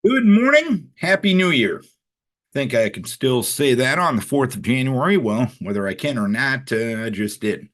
Good morning. Happy New Year. Think I can still say that on the 4th of January. Well, whether I can or not, I just did.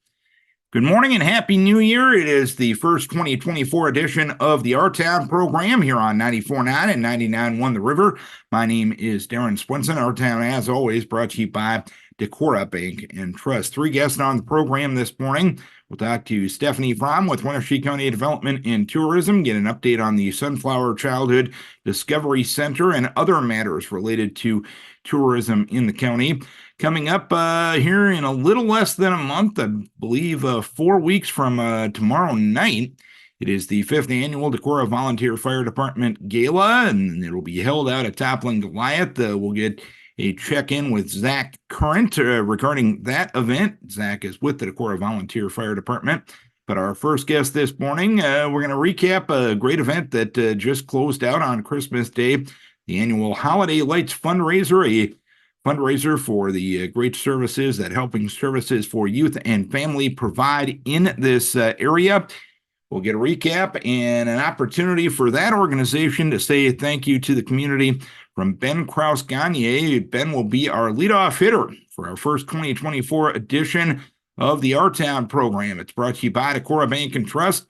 Good morning and Happy New Year. It is the first 2024 edition of the Our Town program here on 94.9 and 99.1 The River. My name is Darren Swinson. Our Town, as always, brought to you by Decorah Bank and Trust. Three guests on the program this morning. We'll talk to Stephanie Fromm with Winneshiek County Development and Tourism, get an update on the Sunflower Childhood Discovery Center and other matters related to tourism in the county. Coming up here in a little less than a month, I believe 4 weeks from tomorrow night, it is the 5th annual Decorah Volunteer Fire Department Gala, and it'll be held out at Toppling Goliath. We'll get a check-in with Zach Kerndt regarding that event. Zach is with the Decorah Volunteer Fire Department. But our first guest this morning, we're going to recap a great event that just closed out on Christmas Day, the annual Holiday Lights fundraiser, a fundraiser for the great services that Helping Services for Youth and Family provide in this area. We'll get a recap and an opportunity for that organization to say thank you to the community from Ben Krouse-Gagne. Ben will be our leadoff hitter for our first 2024 edition of the Our Town program. It's brought to you by Decorah Bank and Trust,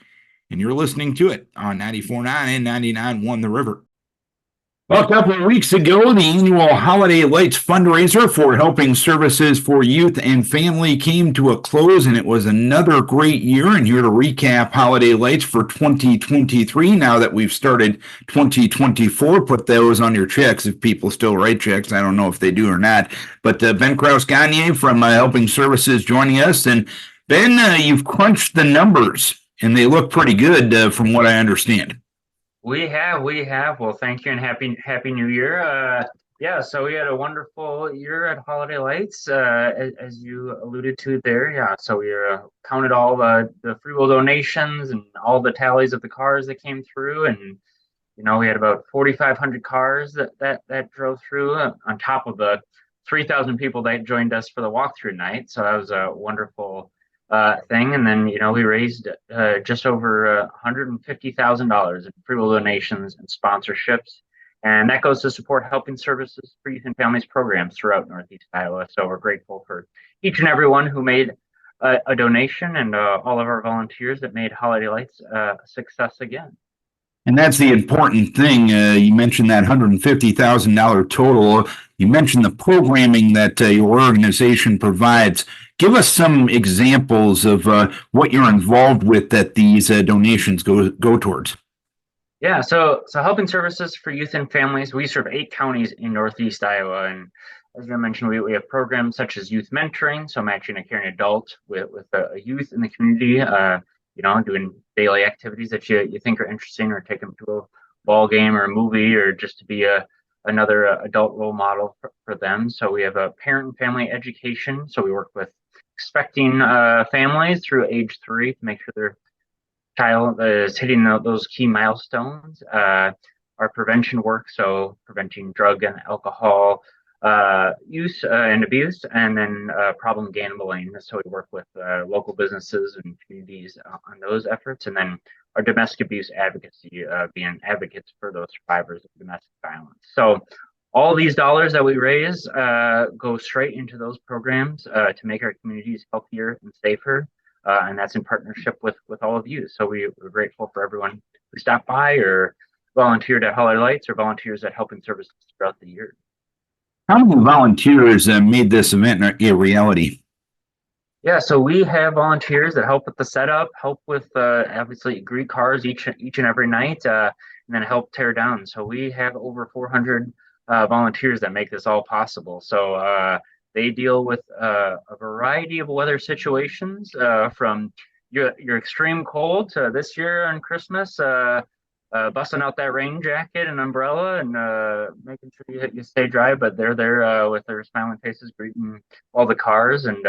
and you're listening to it on 94.9 and 99.1 The River. Well, a couple of weeks ago, the annual Holiday Lights fundraiser for Helping Services for Youth and Family came to a close, and it was another great year. And here to recap Holiday Lights for 2023, now that we've started 2024, put those on your checks if people still write checks. I don't know if they do or not. But Ben Krouse-Gagne from Helping Services joining us. And Ben, you've crunched the numbers, and they look pretty good from what I understand. We have. Well, thank you and happy New Year. Yeah, so we had a wonderful year at Holiday Lights, as you alluded to there. Yeah, so we counted all the free will donations and all the tallies of the cars that came through, and we had about 4,500 cars that drove through on top of the 3,000 people that joined us for the walkthrough night. So that was a wonderful thing. And then, we raised just over $150,000 in free will donations and sponsorships. And that goes to support Helping Services for Youth and Families programs throughout Northeast Iowa. So we're grateful for each and everyone who made a donation, and all of our volunteers that made Holiday Lights a success again. And that's the important thing. You mentioned that $150,000 total. You mentioned the programming that your organization provides. Give us some examples of what you're involved with that these donations go towards. Yeah, so Helping Services for Youth and Families, we serve 8 counties in Northeast Iowa. And as I mentioned, we have programs such as youth mentoring, so matching a caring adult with a youth in the community, doing daily activities that you think are interesting, or take them to a ball game or a movie, or just to be another adult role model for them. So we have a parent and family education. So we work with expecting families through age 3 to make sure their child is hitting those key milestones. Our prevention work, so preventing drug and alcohol use and abuse, and then problem gambling. So we work with local businesses and communities on those efforts. And then our domestic abuse advocacy, being advocates for those survivors of domestic violence. So all these dollars that we raise go straight into those programs to make our communities healthier and safer. And that's in partnership with all of you. So we're grateful for everyone who stopped by or volunteered at Holiday Lights or volunteers at Helping Services throughout the year. How many volunteers made this event a reality? Yeah, so we have volunteers that help with the setup, help with obviously greet cars each and every night, and then help tear down. So we have over 400 volunteers that make this all possible. So they deal with a variety of weather situations, from your extreme cold to this year on Christmas, busting out that rain jacket and umbrella and making sure you stay dry. But they're there with their smiling faces, greeting all the cars. And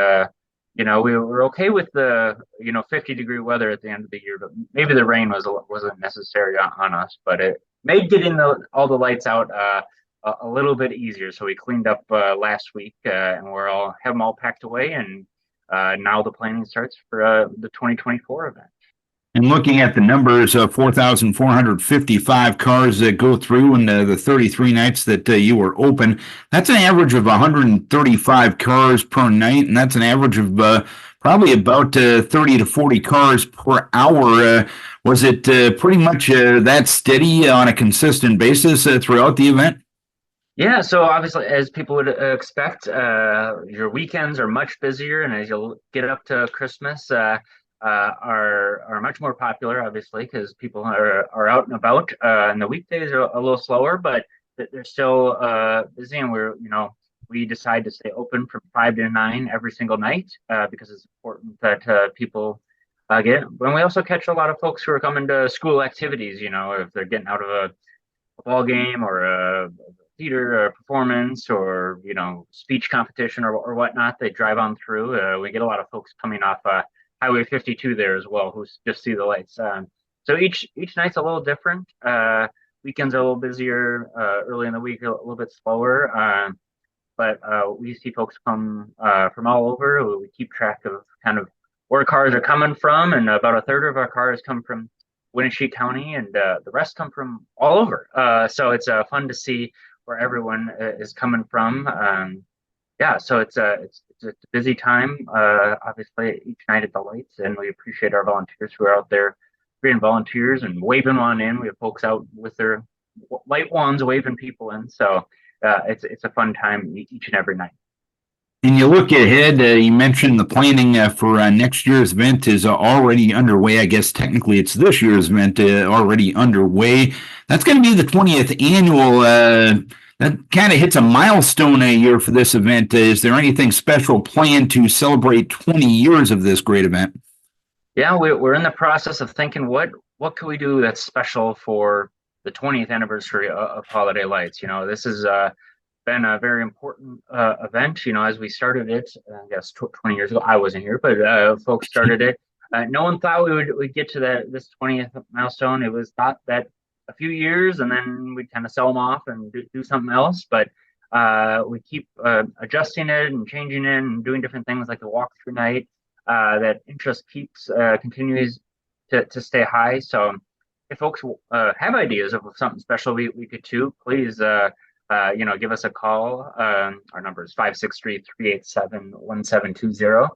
we were okay with the 50-degree weather at the end of the year, but maybe the rain wasn't necessary on us. But it made getting all the lights out a little bit easier. So we cleaned up last week, and have them all packed away. And now the planning starts for the 2024 event. And looking at the numbers, 4,455 cars that go through in the 33 nights that you were open. That's an average of 135 cars per night, and that's an average of probably about 30 to 40 cars per hour. Was it pretty much that steady on a consistent basis throughout the event? Yeah, so obviously, as people would expect, your weekends are much busier, and as you get up to Christmas, are much more popular, obviously, because people are out and about. And the weekdays are a little slower, but they're still busy. And we decide to stay open from 5 to 9 every single night because it's important that people get. And we also catch a lot of folks who are coming to school activities. If they're getting out of a ball game or a theater performance or speech competition or whatnot, they drive on through. We get a lot of folks coming off Highway 52 there as well who just see the lights. So each night's a little different. Weekends are a little busier. Early in the week a little bit slower. But we see folks come from all over. We keep track of kind of where cars are coming from, and about a third of our cars come from Winneshiek County, and the rest come from all over. So it's fun to see where everyone is coming from. Yeah, so it's a busy time, obviously, each night at the lights, and we appreciate our volunteers who are out there being volunteers and waving one in. We have folks out with their light wands waving people in. So it's a fun time each and every night. And you look ahead, you mentioned the planning for next year's event is already underway. I guess technically it's this year's event already underway. That's going to be the 20th annual. That kind of hits a milestone a year for this event. Is there anything special planned to celebrate 20 years of this great event? Yeah, we're in the process of thinking what can we do that's special for the 20th anniversary of Holiday Lights. This is been a very important event. As we started it, I guess 20 years ago, I wasn't here, but folks started it. No one thought we'd get to this 20th milestone. It was thought that a few years and then we'd kind of sell them off and do something else. But we keep adjusting it and changing it and doing different things like the walkthrough night. That interest continues to stay high. So if folks have ideas of something special we could do, please give us a call. Our number is 563-387-1720.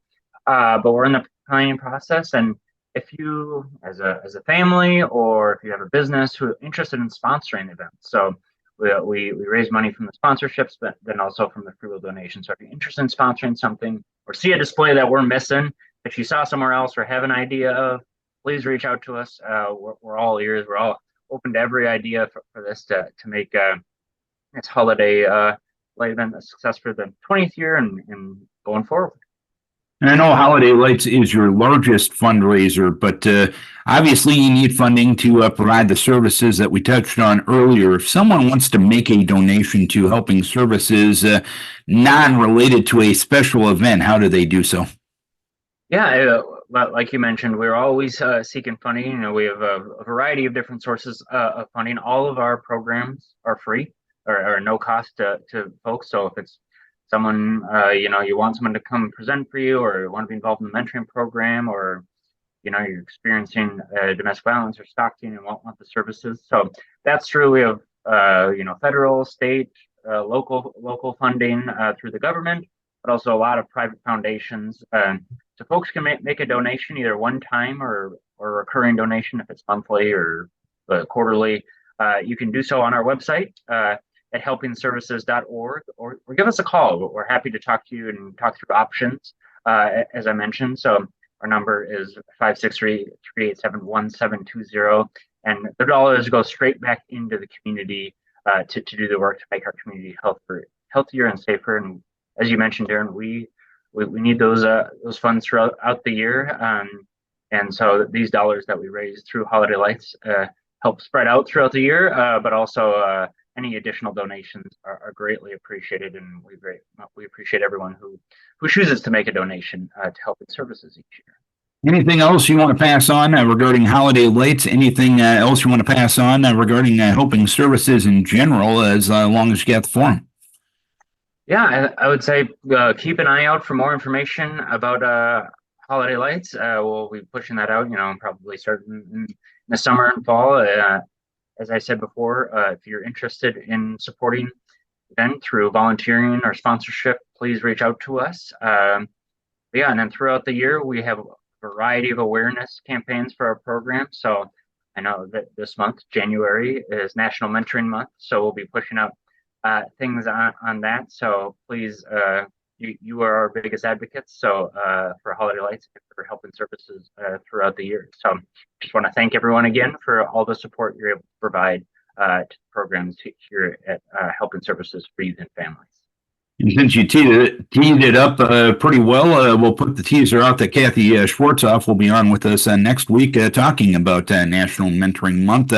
But we're in the planning process, and if you, as a family, or if you have a business who are interested in sponsoring events, so we raise money from the sponsorships, but then also from the free will donations. So if you're interested in sponsoring something or see a display that we're missing, if you saw somewhere else or have an idea of, please reach out to us. We're all ears. We're all open to every idea for this to make this holiday light event a success for the 20th year and going forward. And I know Holiday Lights is your largest fundraiser, but obviously you need funding to provide the services that we touched on earlier. If someone wants to make a donation to Helping Services non-related to a special event, how do they do so? Yeah, like you mentioned, we're always seeking funding. We have a variety of different sources of funding. All of our programs are free or no cost to folks. So if it's someone, you want someone to come present for you, or you want to be involved in the mentoring program, or, you're experiencing domestic violence or stalking and want the services. So that's true. We have, federal, state, local funding through the government, but also a lot of private foundations. So folks can make a donation, either one time or a recurring donation if it's monthly or quarterly. You can do so on our website at helpingservices.org, or give us a call. We're happy to talk to you and talk through options, as I mentioned. So our number is 563-387-1720, and the dollars go straight back into the community to do the work to make our community healthier and safer. And as you mentioned, Darren, we need those funds throughout the year, and so these dollars that we raise through Holiday Lights help spread out throughout the year, but also any additional donations are greatly appreciated, and we appreciate everyone who chooses to make a donation to Helping Services each year. Anything else you want to pass on regarding Holiday Lights? Anything else you want to pass on regarding Helping Services in general, as long as you get the form? Yeah, I would say keep an eye out for more information about holiday lights. We'll be pushing that out, probably starting in the summer and fall. As I said before, if you're interested in supporting the event through volunteering or sponsorship, please reach out to us. Yeah, and then throughout the year, we have a variety of awareness campaigns for our program. So I know that this month, January, is National Mentoring Month. So we'll be pushing out things on that. So please, you are our biggest advocates. So for Holiday Lights and for helping services throughout the year. So just want to thank everyone again for all the support you're able to provide to programs here at Helping Services for Youth and Families. And since you teed it up pretty well, we'll put the teaser out that Kathy Schwartzoff will be on with us next week talking about National Mentoring Month.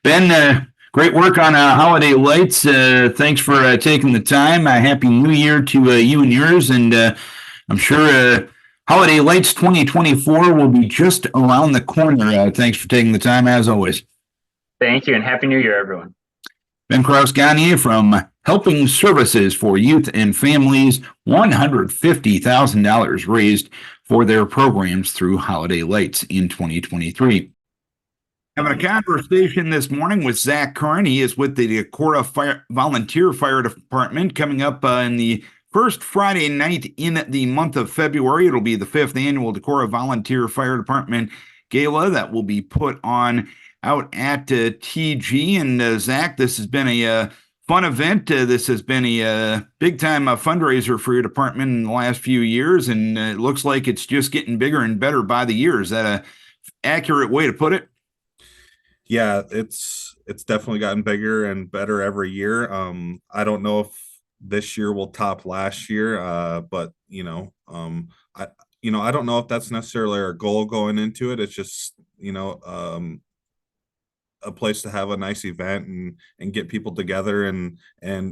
Ben, great work on Holiday Lights. Thanks for taking the time. Happy New Year to you and yours. And I'm sure Holiday Lights 2024 will be just around the corner. Thanks for taking the time, as always. Thank you, and Happy New Year, everyone. Ben Krouse-Gagne from Helping Services for Youth and Families, $150,000 raised for their programs through Holiday Lights in 2023. Having a conversation this morning with Zach Kerndt. He is with the Decorah Volunteer Fire Department coming up in the first Friday night in the month of February. It'll be the 5th annual Decorah Volunteer Fire Department Gala that will be put on out at TG. And Zach, this has been a fun event. This has been a big-time fundraiser for your department in the last few years, and it looks like it's just getting bigger and better by the year. Is that an accurate way to put it? Yeah, it's definitely gotten bigger and better every year. I don't know if this year will top last year, but I don't know if that's necessarily our goal going into it. It's just a place to have a nice event and get people together and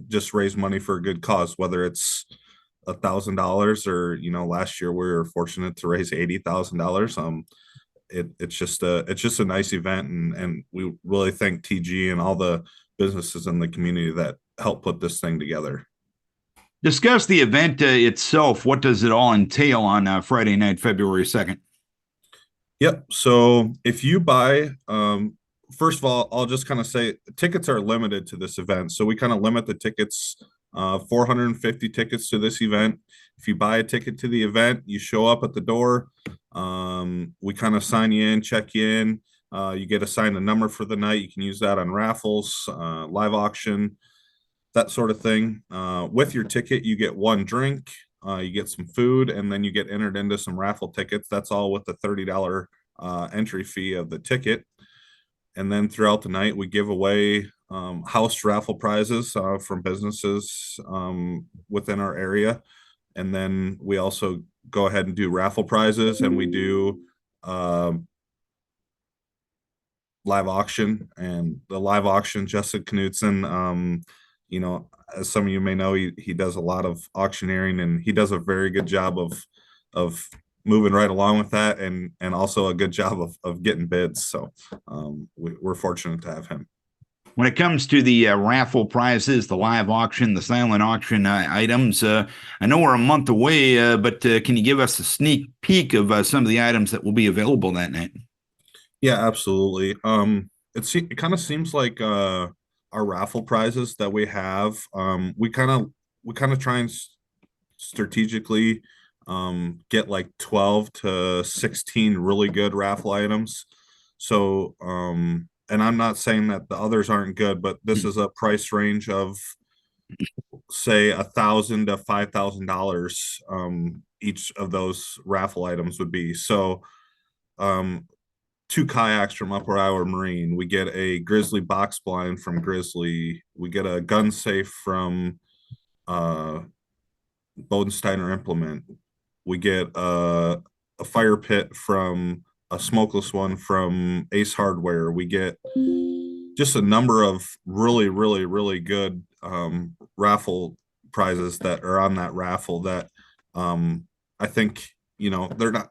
just raise money for a good cause, whether it's $1,000 or last year we were fortunate to raise $80,000. It's just a nice event, and we really thank TG and all the businesses in the community that help put this thing together. Discuss the event itself. What does it all entail on Friday night, February 2nd? Yep. So if you buy, first of all, I'll just kind of say tickets are limited to this event. So we kind of limit the tickets, 450 tickets to this event. If you buy a ticket to the event, you show up at the door. We kind of sign you in, check you in. You get assigned a number for the night. You can use that on raffles, live auction, that sort of thing. With your ticket, you get one drink, you get some food, and then you get entered into some raffle tickets. That's all with the $30 entry fee of the ticket. And then throughout the night, we give away house raffle prizes from businesses within our area. And then we also go ahead and do raffle prizes, and we do live auction. And the live auction, Justin Knudsen, as some of you may know, he does a lot of auctioneering, and he does a very good job of moving right along with that, and also a good job of getting bids. So we're fortunate to have him. When it comes to the raffle prizes, the live auction, the silent auction items, I know we're a month away, but can you give us a sneak peek of some of the items that will be available that night? Yeah, absolutely. It kind of seems like our raffle prizes that we have, we kind of try and strategically get like 12 to 16 really good raffle items. So and I'm not saying that the others aren't good, but this is a price range of say $1,000 to $5,000 each of those raffle items would be. So 2 kayaks from Upper Iowa Marine, we get a Grizzly box blind from Grizzly, we get a gun safe from Bodensteiner Implement, we get a fire pit from a smokeless one from Ace Hardware. We get just a number of really, really, really good raffle prizes that are on that raffle that I think, they're not,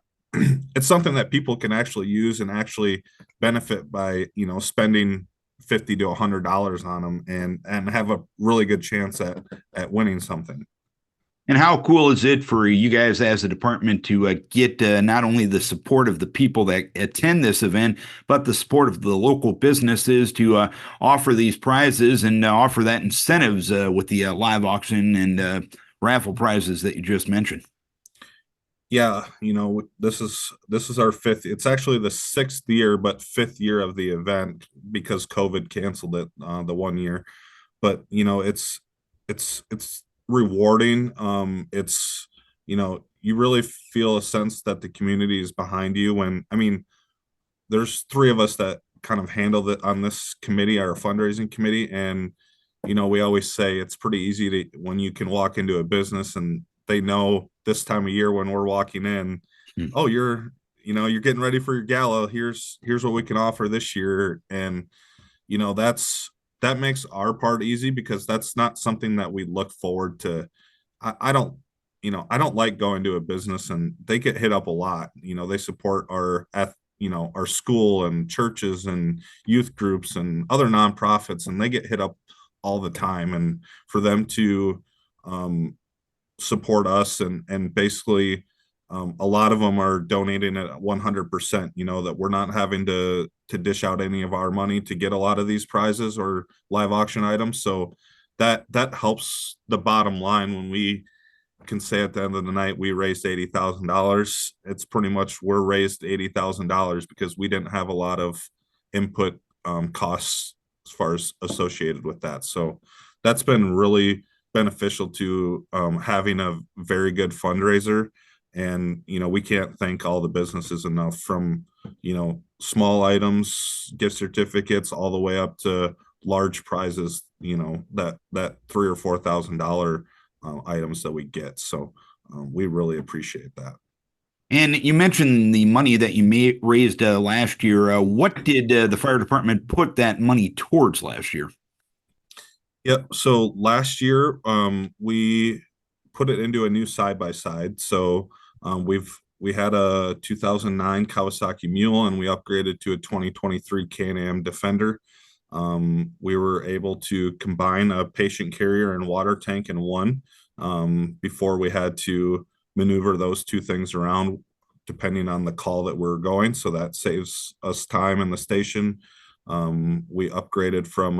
it's something that people can actually use and actually benefit by, spending $50 to $100 on them and have a really good chance at winning something. And how cool is it for you guys as a department to get not only the support of the people that attend this event, but the support of the local businesses to offer these prizes and offer that incentives with the live auction and raffle prizes that you just mentioned? Yeah, this is our fifth. It's actually the sixth year, but fifth year of the event because COVID canceled it the one year. But it's rewarding. It's you really feel a sense that the community is behind you. When I mean, there's three of us that kind of handle it on this committee, our fundraising committee, and we always say it's pretty easy to when you can walk into a business and they know this time of year when we're walking in, Hmm. oh, you're getting ready for your gala. Here's what we can offer this year, and that makes our part easy because that's not something that we look forward to. I don't I don't like going to a business and they get hit up a lot. They support our school and churches and youth groups and other nonprofits, and they get hit up all the time. And for them to um, support us and basically a lot of them are donating at 100%, that we're not having to dish out any of our money to get a lot of these prizes or live auction items. So that helps the bottom line when we can say at the end of the night we raised $80,000. It's pretty much we're raised $80,000 because we didn't have a lot of input costs as far as associated with that. So that's been really beneficial to having a very good fundraiser. And we can't thank all the businesses enough, from small items, gift certificates, all the way up to large prizes, that $3,000 or $4,000 items that we get. So we really appreciate that. And you mentioned the money that you raised last year. What did the fire department put that money towards last year? Yep. So last year, we put it into a new side by side. So we had a 2009 Kawasaki Mule, and we upgraded to a 2023 Can-Am Defender. We were able to combine a patient carrier and water tank in one. Before we had to maneuver those two things around depending on the call that we're going. So that saves us time in the station. We upgraded from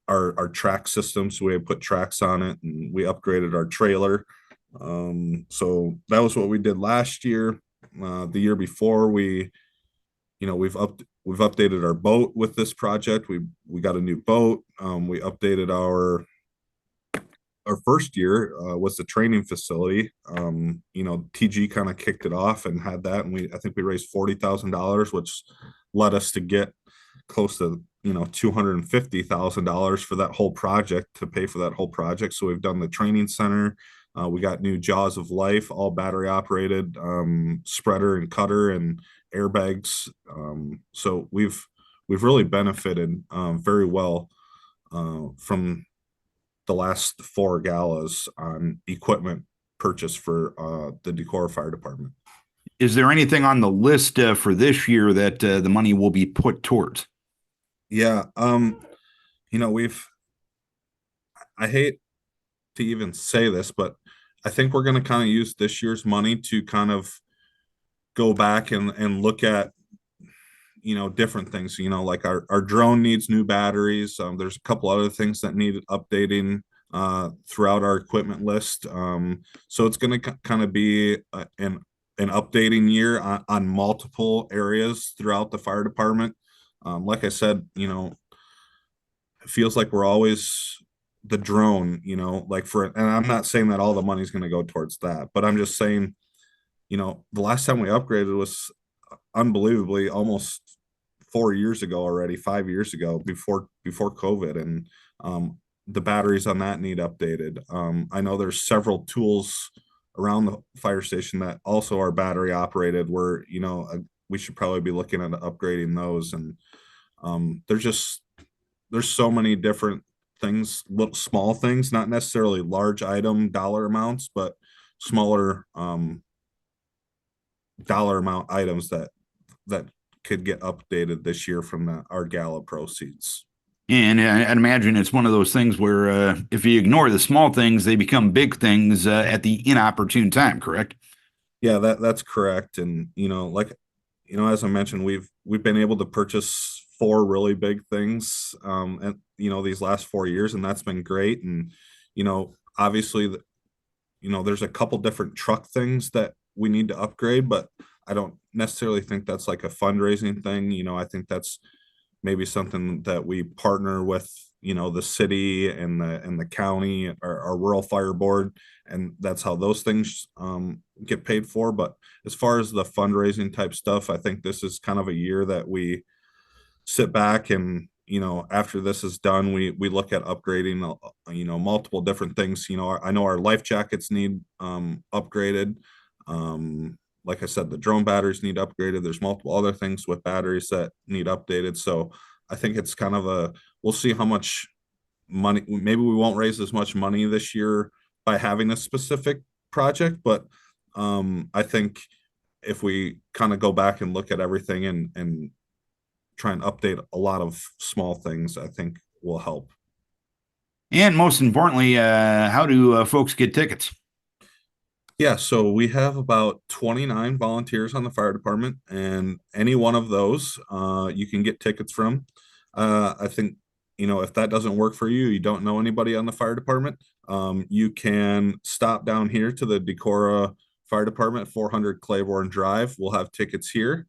our track system, so we had put tracks on it, and we upgraded our trailer. So that was what we did last year. The year before, we've updated our boat with this project. We got a new boat. We updated our first year was the training facility. TG kind of kicked it off and had that, and I think we raised $40,000, which led us to get close to $250,000 for that whole project, to pay for that whole project. So we've done the training center. We got new Jaws of Life, all battery operated, spreader and cutter and airbags. So we've really benefited very well from the last four galas on equipment purchase for the Decorah Fire Department. Is there anything on the list for this year that the money will be put towards? Yeah. I hate to even say this, but I think we're going to kind of use this year's money to kind of go back and look at different things. Like our drone needs new batteries. There's a couple other things that need updating throughout our equipment list. So it's going to kind of be an updating year on multiple areas throughout the fire department. Like I said, it feels like we're always the drone, and I'm not saying that all the money's going to go towards that, but I'm just saying, the last time we upgraded was unbelievably almost 4 years ago already, 5 years ago, before COVID. And the batteries on that need updated. I know there's several tools around the fire station that also are battery operated, where we should probably be looking at upgrading those. And there's so many different things, little small things, not necessarily large item dollar amounts, but smaller dollar amount items that could get updated this year from our gala proceeds. And I'd imagine it's one of those things where if you ignore the small things, they become big things at the inopportune time, correct? Yeah, that's correct. And like as I mentioned, we've been able to purchase four really big things, and these last 4 years, and that's been great. And obviously, there's a couple different truck things that we need to upgrade, but I don't necessarily think that's like a fundraising thing. I think that's maybe something that we partner with the city and the county, our rural fire board, and that's how those things get paid for. But as far as the fundraising type stuff, I think this is kind of a year that we sit back and after this is done, we look at upgrading multiple different things. I know our life jackets need upgraded. Like I said, the drone batteries need upgraded. There's multiple other things with batteries that need updated. So I think it's kind of we'll see how much money. Maybe we won't raise as much money this year by having a specific project, but I think if we kind of go back and look at everything and try and update a lot of small things, I think will help. And most importantly, how do folks get tickets? Yeah, so we have about 29 volunteers on the fire department, and any one of those you can get tickets from. I think, if that doesn't work for you, you don't know anybody on the fire department, you can stop down here to the Decorah Fire Department, 400 Claiborne Drive. We'll have tickets here.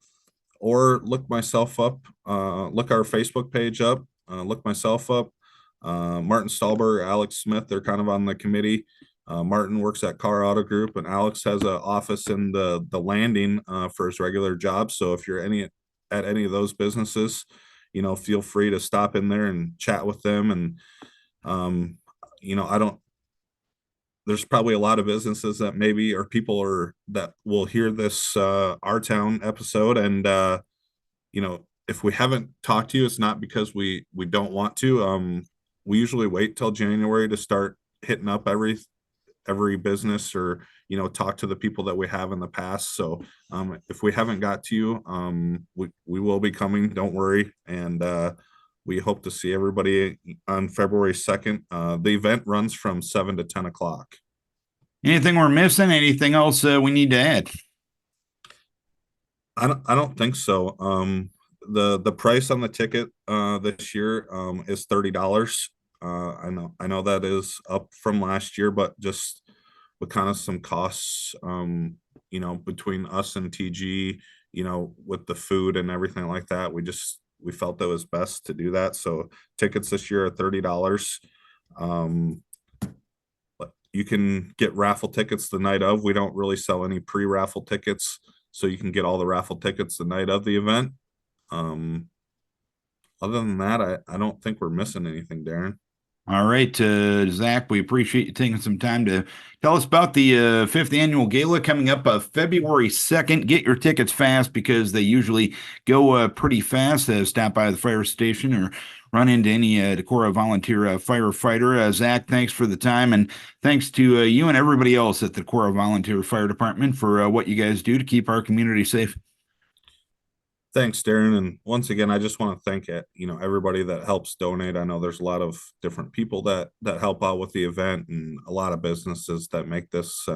Or look myself up, look our Facebook page up, look myself up. Martin Stahlberg, Alex Smith, they're kind of on the committee. Martin works at Car Auto Group, and Alex has an office in the landing for his regular job. So if you're at any of those businesses, feel free to stop in there and chat with them. And I don't. There's probably a lot of businesses that maybe or people that will hear this Our Town episode, and if we haven't talked to you, it's not because we don't want to. We usually wait till January to start hitting up every business or talk to the people that we have in the past. So if we haven't got to you, we will be coming, don't worry. And we hope to see everybody on February 2nd. The event runs from 7 to 10 o'clock. Anything we're missing? Anything else we need to add? I don't think so. The price on the ticket this year is $30. I know that is up from last year, but just with kind of some costs, between us and TG, with the food and everything like that, we felt that was best to do that. So tickets this year are $30. But you can get raffle tickets the night of. We don't really sell any pre-raffle tickets, so you can get all the raffle tickets the night of the event. Other than that, I don't think we're missing anything, Darren. All right, Zach, we appreciate you taking some time to tell us about the 5th annual gala coming up February 2nd. Get your tickets fast because they usually go pretty fast. Stop by the fire station or run into any Decorah volunteer firefighter. Zach, thanks for the time, and thanks to you and everybody else at the Decorah Volunteer Fire Department for what you guys do to keep our community safe. Thanks, Darren. And once again, I just want to thank everybody that helps donate. I know there's a lot of different people that help out with the event, and a lot of businesses that make this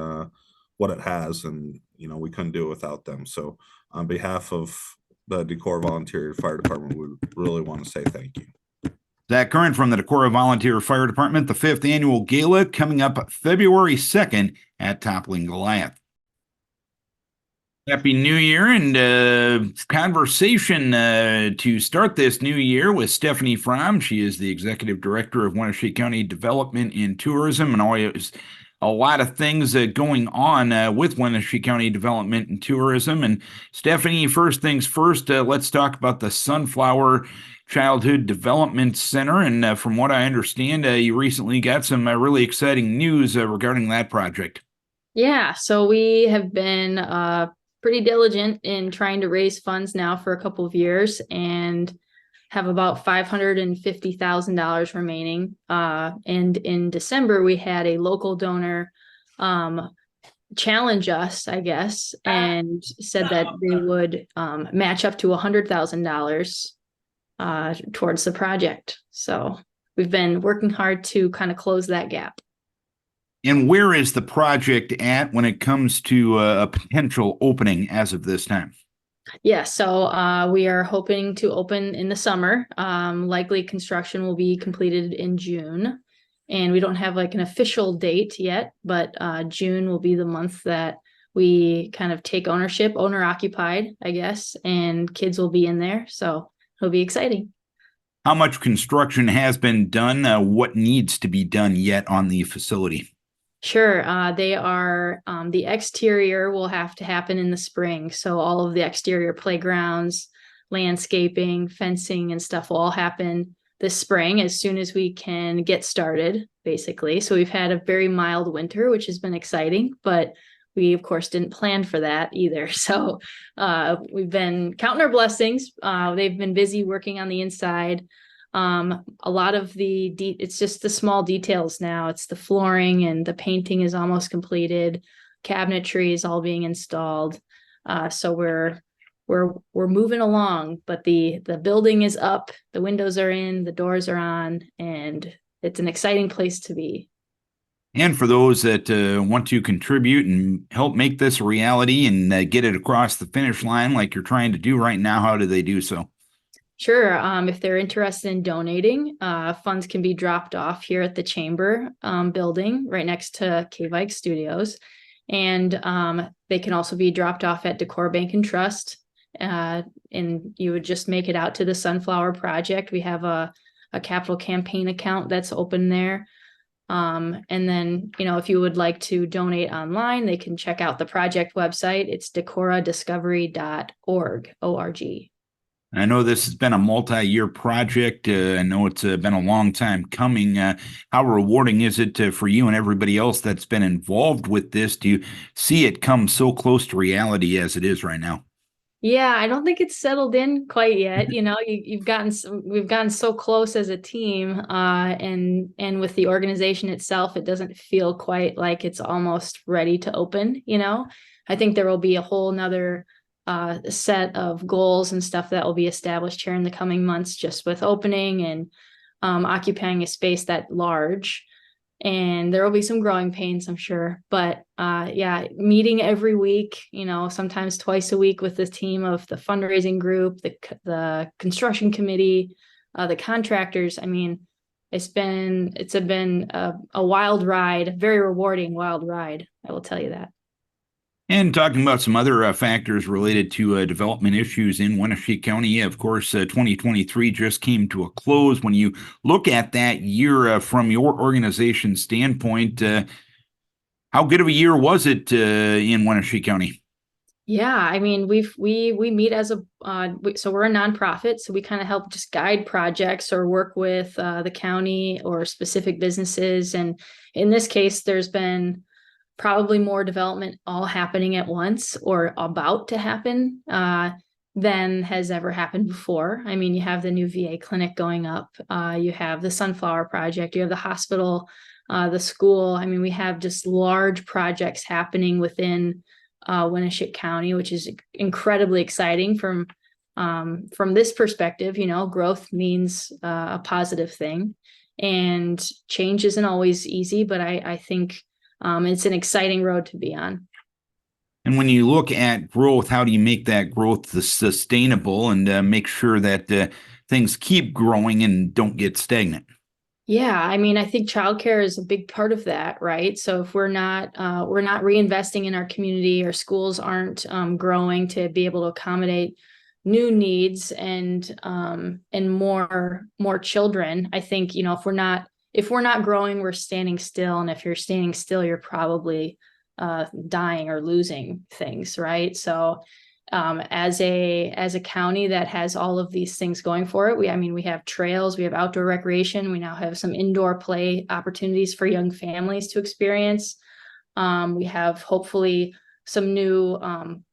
what it has. And we couldn't do it without them. So on behalf of the Decorah Volunteer Fire Department, we really want to say thank you. Zach Kerndt from the Decorah Volunteer Fire Department, the 5th annual gala coming up February 2nd at Toppling Goliath. Happy New Year, and conversation to start this new year with Stephanie Fromm. She is the Executive Director of Winneshiek County Development and Tourism, and always a lot of things going on with Winneshiek County Development and Tourism. And Stephanie, first things first, let's talk about the Sunflower Childhood Development Center. And from what I understand, you recently got some really exciting news regarding that project. Yeah, so we have been pretty diligent in trying to raise funds now for a couple of years and have about $550,000 remaining. And in December, we had a local donor challenge us, I guess, and said that they would match up to $100,000 towards the project. So we've been working hard to kind of close that gap. And where is the project at when it comes to a potential opening as of this time? Yeah, so we are hoping to open in the summer. Likely construction will be completed in June. And we don't have like an official date yet, but June will be the month that we kind of take ownership, owner occupied, I guess, and kids will be in there. So it'll be exciting. How much construction has been done? What needs to be done yet on the facility? Sure. The exterior will have to happen in the spring. So all of the exterior playgrounds, landscaping, fencing, and stuff will all happen this spring as soon as we can get started, basically. So we've had a very mild winter, which has been exciting, but we, of course, didn't plan for that either. So we've been counting our blessings. They've been busy working on the inside. A lot of it's just the small details now. It's the flooring and the painting is almost completed. Cabinetry is all being installed. So we're moving along, but the building is up, the windows are in, the doors are on, and it's an exciting place to be. And for those that want to contribute and help make this a reality and get it across the finish line like you're trying to do right now, how do they do so? Sure. If they're interested in donating, funds can be dropped off here at the Chamber building right next to K-Vike Studios. And they can also be dropped off at Decorah Bank and Trust. And you would just make it out to the Sunflower Project. We have a capital campaign account that's open there. And then, if you would like to donate online, they can check out the project website. It's decorahdiscovery.org, O-R-G. I know this has been a multi-year project. I know it's been a long time coming. How rewarding is it for you and everybody else that's been involved with this? Do you see it come so close to reality as it is right now? Yeah, I don't think it's settled in quite yet. We've gotten so close as a team, and with the organization itself, it doesn't feel quite like it's almost ready to open. I think there will be a whole nother set of goals and stuff that will be established here in the coming months, just with opening and occupying a space that large. And there will be some growing pains, I'm sure. But yeah, meeting every week, sometimes twice a week with the team of the fundraising group, the construction committee, the contractors. I mean, it's been a wild ride, very rewarding wild ride. I will tell you that. And talking about some other factors related to development issues in Winneshiek County, of course, 2023 just came to a close. When you look at that year from your organization standpoint, how good of a year was it in Winneshiek County? Yeah, I mean, we meet as so we're a nonprofit, so we kind of help just guide projects or work with the county or specific businesses. And in this case, there's been probably more development all happening at once or about to happen than has ever happened before. I mean, you have the new VA clinic going up, you have the Sunflower Project, you have the hospital, the school. I mean, we have just large projects happening within Winneshiek County, which is incredibly exciting from this perspective. Growth means a positive thing, and change isn't always easy, but I think it's an exciting road to be on. And when you look at growth, how do you make that growth sustainable and make sure that things keep growing and don't get stagnant? Yeah, I mean, I think childcare is a big part of that, right? So if we're not reinvesting in our community, our schools aren't growing to be able to accommodate new needs and more children. I think, if we're not growing, we're standing still. And if you're standing still, you're probably dying or losing things, right? So as a county that has all of these things going for it, we have trails, we have outdoor recreation, we now have some indoor play opportunities for young families to experience. We have hopefully some new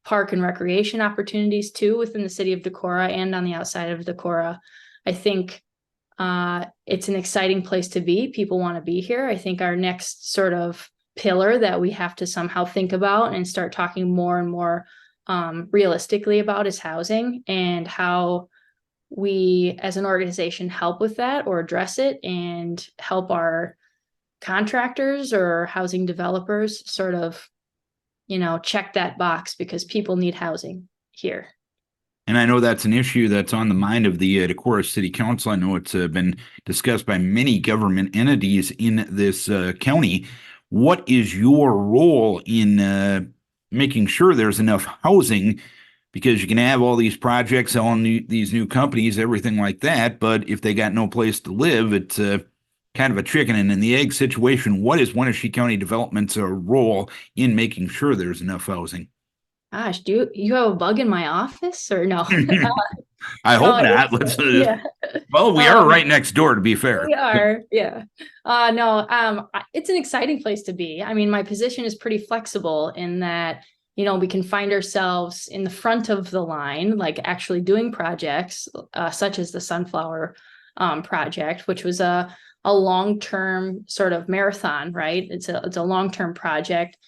park and recreation opportunities too within the city of Decorah and on the outside of Decorah. I think it's an exciting place to be. People want to be here. I think our next sort of pillar that we have to somehow think about and start talking more and more realistically about is housing, and how we as an organization help with that or address it and help our contractors or housing developers sort of, check that box because people need housing here. And I know that's an issue that's on the mind of the Decorah City Council. I know it's been discussed by many government entities in this county. What is your role in making sure there's enough housing? Because you can have all these projects, these new companies, everything like that, but if they got no place to live, it's kind of a chicken and the egg situation. What is Winneshiek County Development's role in making sure there's enough housing? Gosh, do you have a bug in my office or no? I hope No, not. Let's. yeah. Well, we are right next door, to be fair. We are, yeah. No, it's an exciting place to be. I mean, my position is pretty flexible in that, we can find ourselves in the front of the line, like actually doing projects, such as the Sunflower project, which was a long-term sort of marathon, right? It's a long-term project.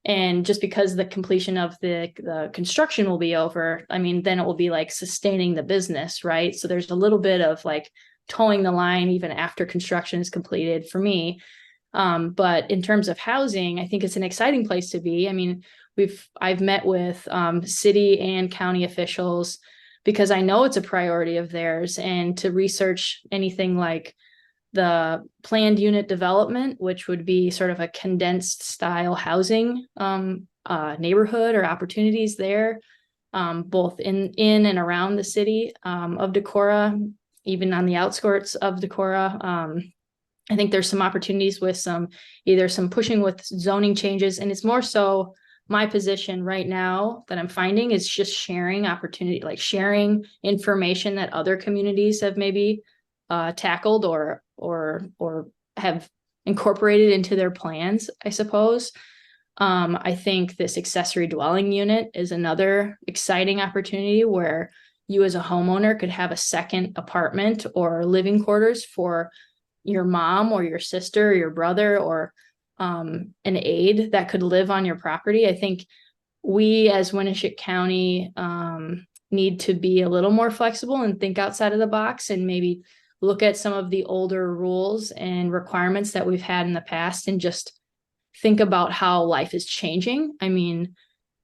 And just because the completion of the construction will be over, I mean, then it will be like sustaining the business, right? So there's a little bit of like towing the line even after construction is completed for me. But in terms of housing, I think it's an exciting place to be. I mean, I've met with city and county officials because I know it's a priority of theirs, and to research anything like the planned unit development, which would be sort of a condensed style housing neighborhood or opportunities there, both in and around the city of Decorah, even on the outskirts of Decorah. I think there's some opportunities with either some pushing with zoning changes, and it's more so my position right now that I'm finding is just sharing opportunity, like sharing information that other communities have maybe tackled or have incorporated into their plans, I suppose. I think this accessory dwelling unit is another exciting opportunity where you as a homeowner could have a second apartment or living quarters for your mom or your sister or your brother or an aide that could live on your property. I think we as Winneshiek County need to be a little more flexible and think outside of the box and maybe look at some of the older rules and requirements that we've had in the past and just think about how life is changing. I mean,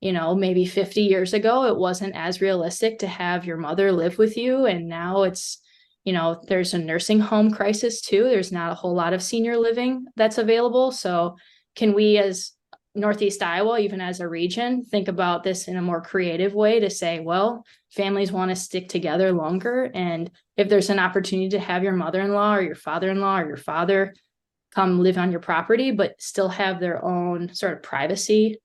maybe 50 years ago, it wasn't as realistic to have your mother live with you. And now it's, there's a nursing home crisis too. There's not a whole lot of senior living that's available. So can we as Northeast Iowa, even as a region, think about this in a more creative way to say, well, families want to stick together longer. And if there's an opportunity to have your mother-in-law or your father-in-law or your father come live on your property, but still have their own sort of privacy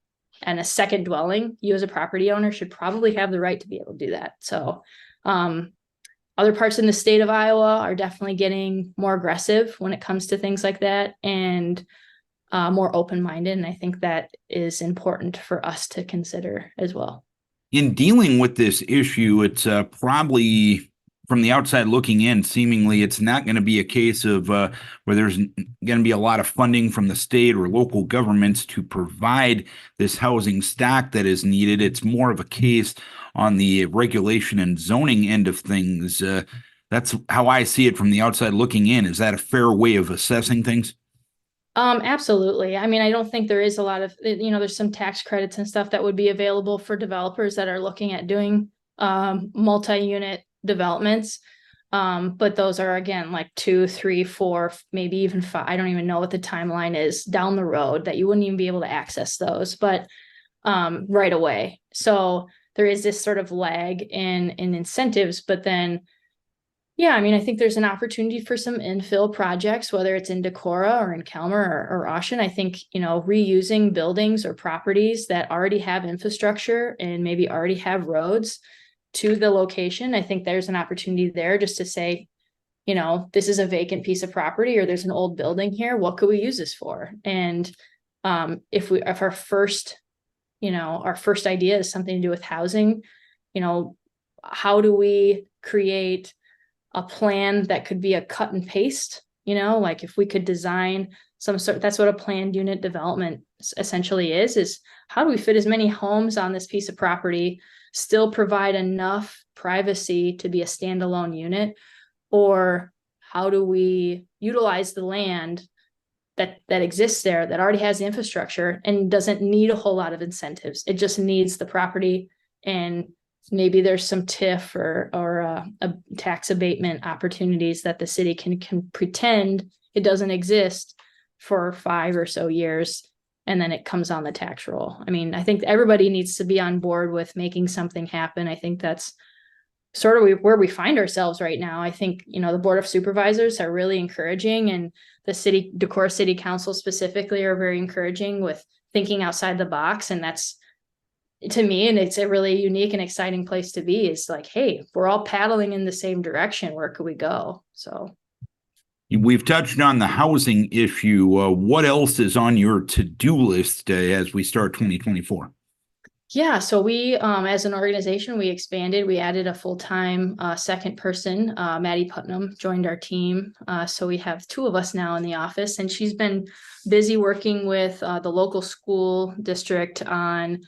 and a second dwelling, you as a property owner should probably have the right to be able to do that. So other parts in the state of Iowa are definitely getting more aggressive when it comes to things like that and more open-minded. And I think that is important for us to consider as well. In dealing with this issue, it's probably from the outside looking in, seemingly it's not going to be a case of where there's going to be a lot of funding from the state or local governments to provide this housing stock that is needed. It's more of a case on the regulation and zoning end of things. That's how I see it from the outside looking in. Is that a fair way of assessing things? Absolutely. I mean, I don't think there is a lot of, there's some tax credits and stuff that would be available for developers that are looking at doing multi-unit developments. But those are, again, like 2, 3, 4, maybe even 5. I don't even know what the timeline is down the road that you wouldn't even be able to access those, but right away. So there is this sort of lag in incentives, but then yeah, I mean, I think there's an opportunity for some infill projects, whether it's in Decorah or in Kelmer or Ocean. I think, reusing buildings or properties that already have infrastructure and maybe already have roads to the location. I think there's an opportunity there just to say, this is a vacant piece of property or there's an old building here. What could we use this for? And if our first idea is something to do with housing, how do we create a plan that could be a cut and paste, like if we could design some sort, that's what a planned unit development essentially is how do we fit as many homes on this piece of property still provide enough privacy to be a standalone unit? Or how do we utilize the land that exists there, that already has the infrastructure and doesn't need a whole lot of incentives? It just needs the property, and maybe there's some TIF or a tax abatement opportunities that the city can pretend it doesn't exist for 5 or so years, and then it comes on the tax roll. I mean, I think everybody needs to be on board with making something happen. I think that's sort of where we find ourselves right now. I think, the Board of Supervisors are really encouraging, and the Decorah City Council specifically are very encouraging with thinking outside the box. And that's, to me, and it's a really unique and exciting place to be, is like, hey, we're all paddling in the same direction. Where could we go? So we've touched on the housing issue. What else is on your to-do list as we start 2024? Yeah, so we, as an organization, we expanded. We added a full-time second person. Maddie Putnam joined our team. So we have 2 of us now in the office, and she's been busy working with the local school district on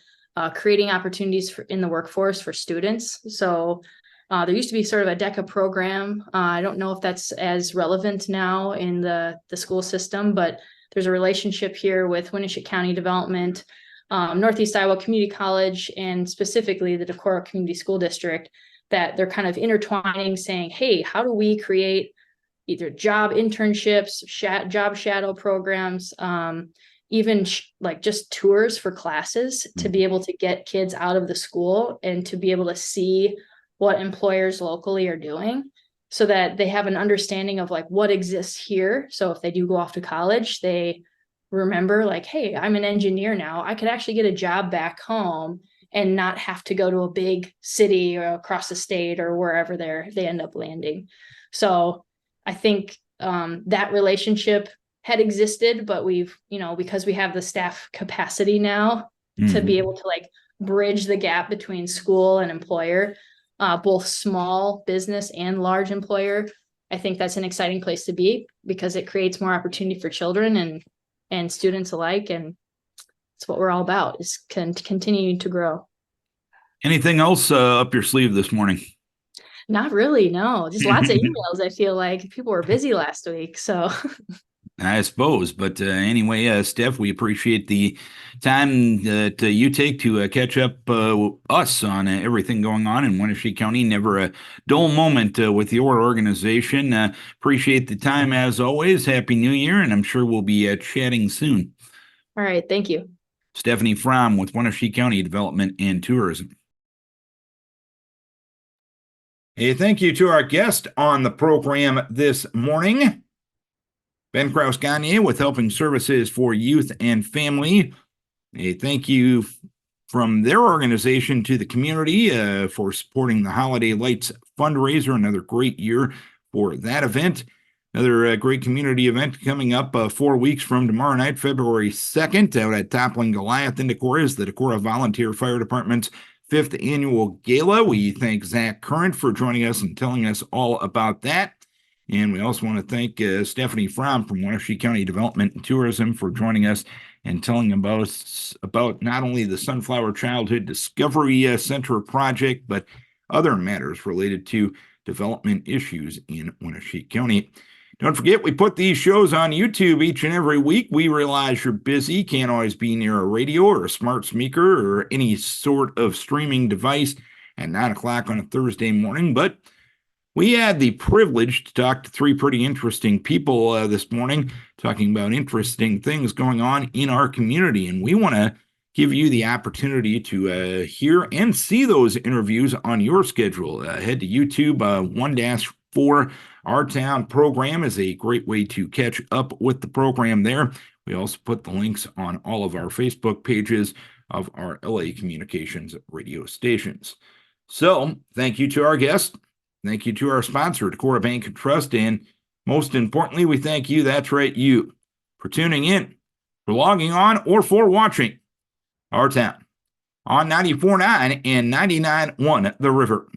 creating opportunities in the workforce for students. So there used to be sort of a DECA program. I don't know if that's as relevant now in the school system, but there's a relationship here with Winneshiek County Development, Northeast Iowa Community College, and specifically the Decorah Community School District, that they're kind of intertwining, saying, hey, how do we create either job internships, job shadow programs, even like just tours for classes to be able to get kids out of the school and to be able to see what employers locally are doing, so that they have an understanding of like what exists here. So if they do go off to college, they remember like, hey, I'm an engineer now. I could actually get a job back home and not have to go to a big city or across the state or wherever they end up landing. So I think that relationship had existed, but we've, because we have the staff capacity now to be able to like bridge the gap between school and employer, both small business and large employer. I think that's an exciting place to be, because it creates more opportunity for children and students alike. And it's what we're all about, is continuing to grow. Anything else up your sleeve this morning? Not really, no. Just lots of emails. I feel like people were busy last week, so. I suppose. But anyway, Steph, we appreciate the time that you take to catch up us on everything going on in Winneshiek County. Never a dull moment with your organization. Appreciate the time as always. Happy New Year, and I'm sure we'll be chatting soon. All right, thank you. Stephanie Fromm with Winneshiek County Development and Tourism. Hey, thank you to our guest on the program this morning, Ben Krouse-Gagne with Helping Services for Youth and Family. A thank you from their organization to the community for supporting the Holiday Lights fundraiser. Another great year for that event. Another great community event coming up 4 weeks from tomorrow night, February 2nd, out at Toppling Goliath in Decorah, is the Decorah Volunteer Fire Department's 5th annual gala. We thank Zach Kerndt for joining us and telling us all about that. And we also want to thank Stephanie Fromm from Winneshiek County Development and Tourism for joining us and telling about not only the Sunflower Childhood Discovery Center project, but other matters related to development issues in Winneshiek County. Don't forget, we put these shows on YouTube each and every week. We realize you're busy, can't always be near a radio or a smart speaker or any sort of streaming device at 9 o'clock on a Thursday morning, but we had the privilege to talk to 3 pretty interesting people this morning, talking about interesting things going on in our community. And we want to give you the opportunity to hear and see those interviews on your schedule. Head to YouTube. 1-4 Our Town program is a great way to catch up with the program there. We also put the links on all of our Facebook pages of our LA Communications radio stations. So thank you to our guest. Thank you to our sponsor, Decorah Bank and Trust, and most importantly, we thank you, that's right, you, for tuning in, for logging on, or for watching Our Town on 94.9 and 99.1 The River.